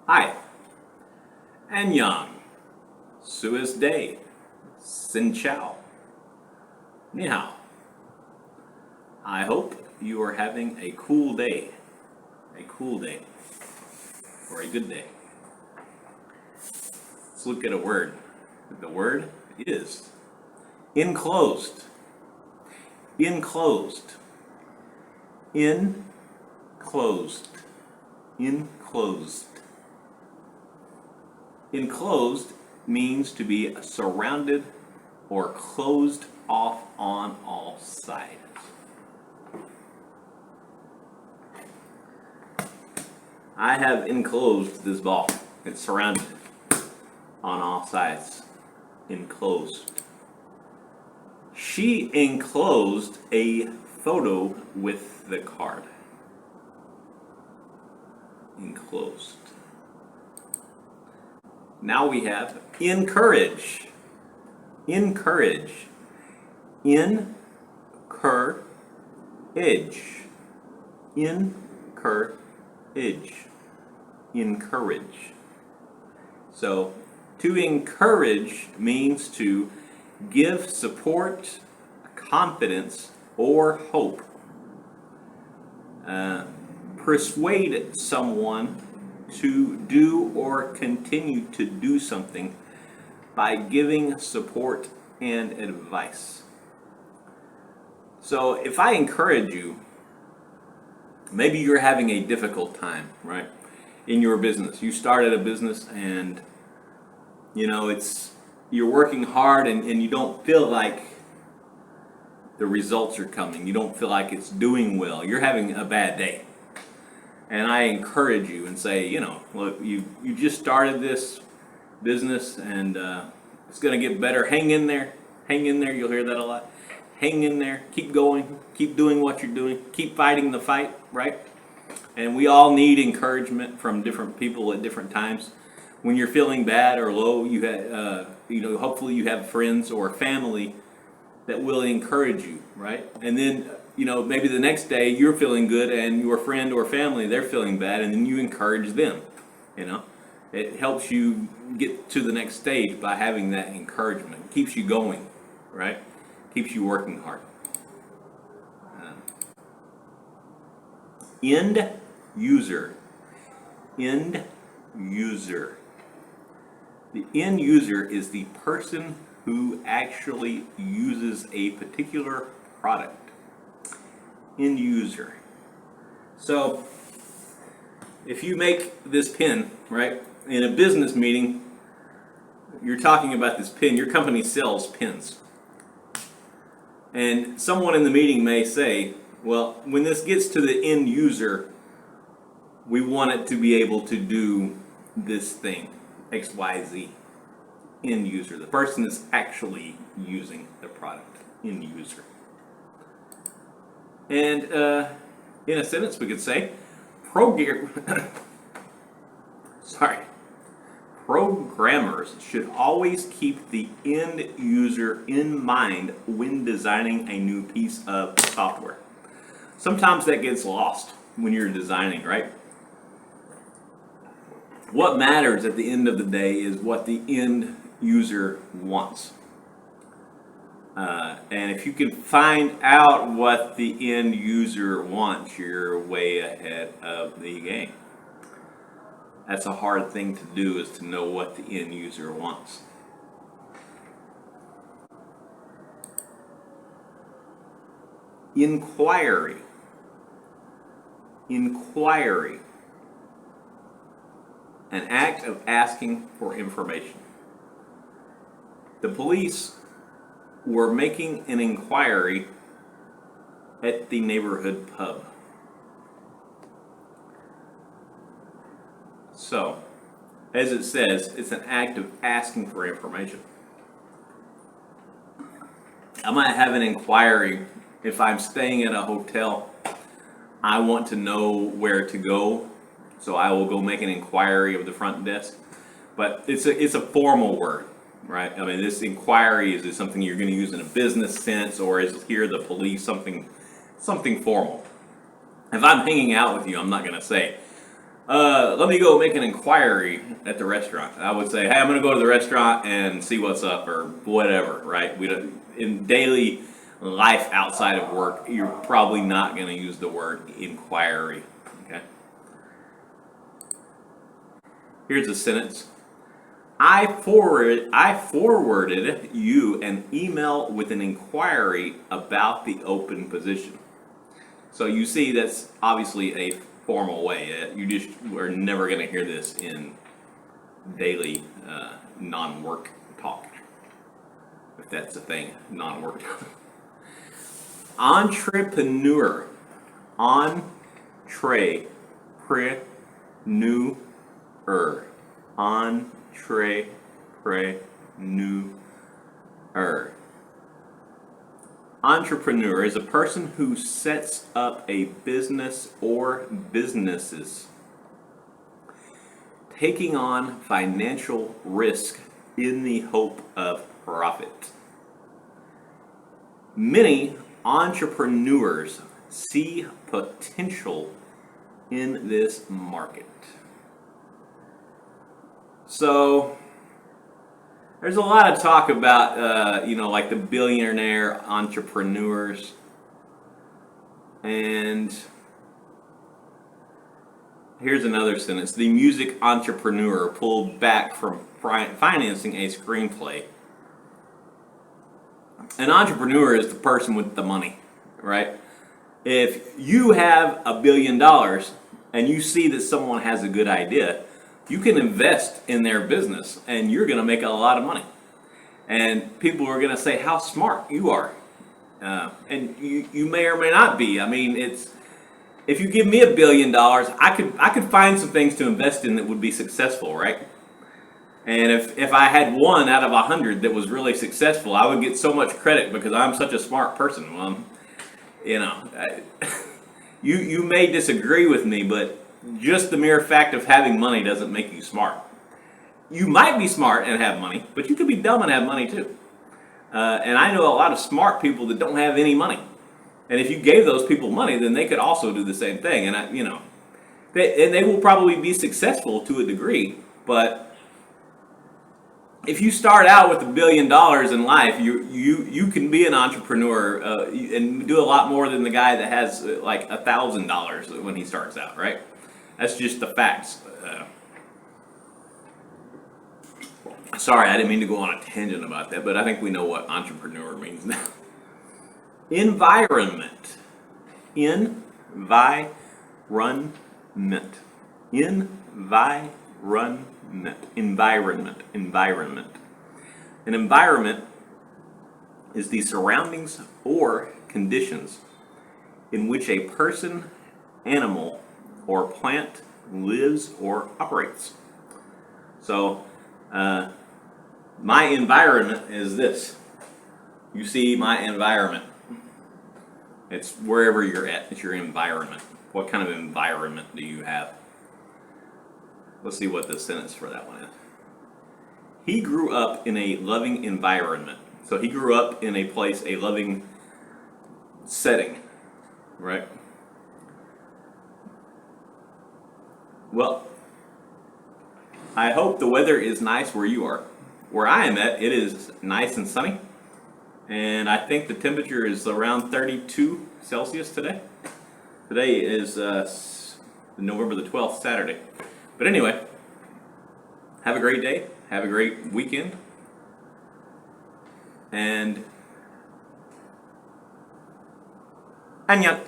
Hi, Annyeong, Suis Day, Xin Chao, Ni Hao. I hope you are having a cool day, or a good day. Let's look at a word. The word is enclosed, enclosed, enclosed, enclosed. Enclosed means to be surrounded or closed off on all sides. I have enclosed this ball. It's surrounded on all sides. Enclosed. She enclosed a photo with the card. Enclosed. Now we have encourage. Encourage. Encourage. Encourage. Encourage. So, to encourage means to give support, confidence, or hope. Persuade someone to do or continue to do something by giving support and advice. So if I encourage you, maybe you're having a difficult time, right? In your business. You started a business and you're working hard and you don't feel like the results are coming. You don't feel like it's doing well. You're having a bad day. And I encourage you and say, look, you just started this business and it's going to get better. Hang in there. Hang in there. You'll hear that a lot. Hang in there. Keep going. Keep doing what you're doing. Keep fighting the fight, right? And we all need encouragement from different people at different times. When you're feeling bad or low, hopefully you have friends or family that will encourage you, right? And then maybe the next day you're feeling good and your friend or family, they're feeling bad, and then you encourage them. It helps you get to the next stage by having that encouragement. It keeps you going, right? Keeps you working hard. End user. End user. The end user is the person who actually uses a particular product. End user. So, if you make this pen, right, in a business meeting, you're talking about this pen, your company sells pens. And someone in the meeting may say, well, when this gets to the end user, we want it to be able to do this thing, XYZ. End user, the person is actually using the product. End user. And in a sentence we could say, programmers should always keep the end user in mind when designing a new piece of software. Sometimes that gets lost when you're designing, right? What matters at the end of the day is what the end user wants. And if you can find out what the end user wants, you're way ahead of the game. That's a hard thing to do, is to know what the end user wants. Inquiry. Inquiry. An act of asking for information. The police were making an inquiry at the neighborhood pub. So, as it says, it's an act of asking for information. I might have an inquiry if I'm staying at a hotel. I want to know where to go, so I will go make an inquiry of the front desk. But it's a formal word, right? I mean, this inquiry is something you're going to use in a business sense, or is here the police, something formal. If I'm hanging out with you, I'm not going to say, Let me go make an inquiry at the restaurant. I would say, hey, I'm going to go to the restaurant and see what's up or whatever, right? We don't, in daily life outside of work, you're probably not going to use the word inquiry, okay? Here's a sentence. I forwarded you an email with an inquiry about the open position. So you see, that's obviously a formal way. You just are never going to hear this in daily non-work talk, if that's a thing, non-work talk. Entrepreneur, entrepreneur, entrepreneur. Entrepreneur is a person who sets up a business or businesses, taking on financial risk in the hope of profit. Many entrepreneurs see potential in this market. So there's a lot of talk about, like the billionaire entrepreneurs. And here's another sentence. The music entrepreneur pulled back from financing a screenplay. An entrepreneur is the person with the money, right? If you have $1 billion and you see that someone has a good idea, you can invest in their business and you're going to make a lot of money. And people are going to say how smart you are. And you may or may not be. I mean, if you give me $1 billion, I could find some things to invest in that would be successful, right? And if I had one out of 100 that was really successful, I would get so much credit because I'm such a smart person. Well, you may disagree with me, but just the mere fact of having money doesn't make you smart. You might be smart and have money, but you could be dumb and have money too. And I know a lot of smart people that don't have any money. And if you gave those people money, then they could also do the same thing. And they will probably be successful to a degree. But if you start out with $1 billion in life, you can be an entrepreneur and do a lot more than the guy that has like $1,000 when he starts out, right? That's just the facts. Sorry, I didn't mean to go on a tangent about that, but I think we know what entrepreneur means now. Environment. Environment. Environment. An environment is the surroundings or conditions in which a person, animal, or plant lives or operates. So, my environment is this. You see my environment. It's wherever you're at. It's your environment. What kind of environment do you have? Let's see what the sentence for that one is. He grew up in a loving environment. So he grew up in a place, a loving setting, right? Well, I hope the weather is nice where you are. Where I am at, it is nice and sunny. And I think the temperature is around 32 Celsius today. Today is November the 12th, Saturday. But anyway, have a great day. Have a great weekend. And annyeong.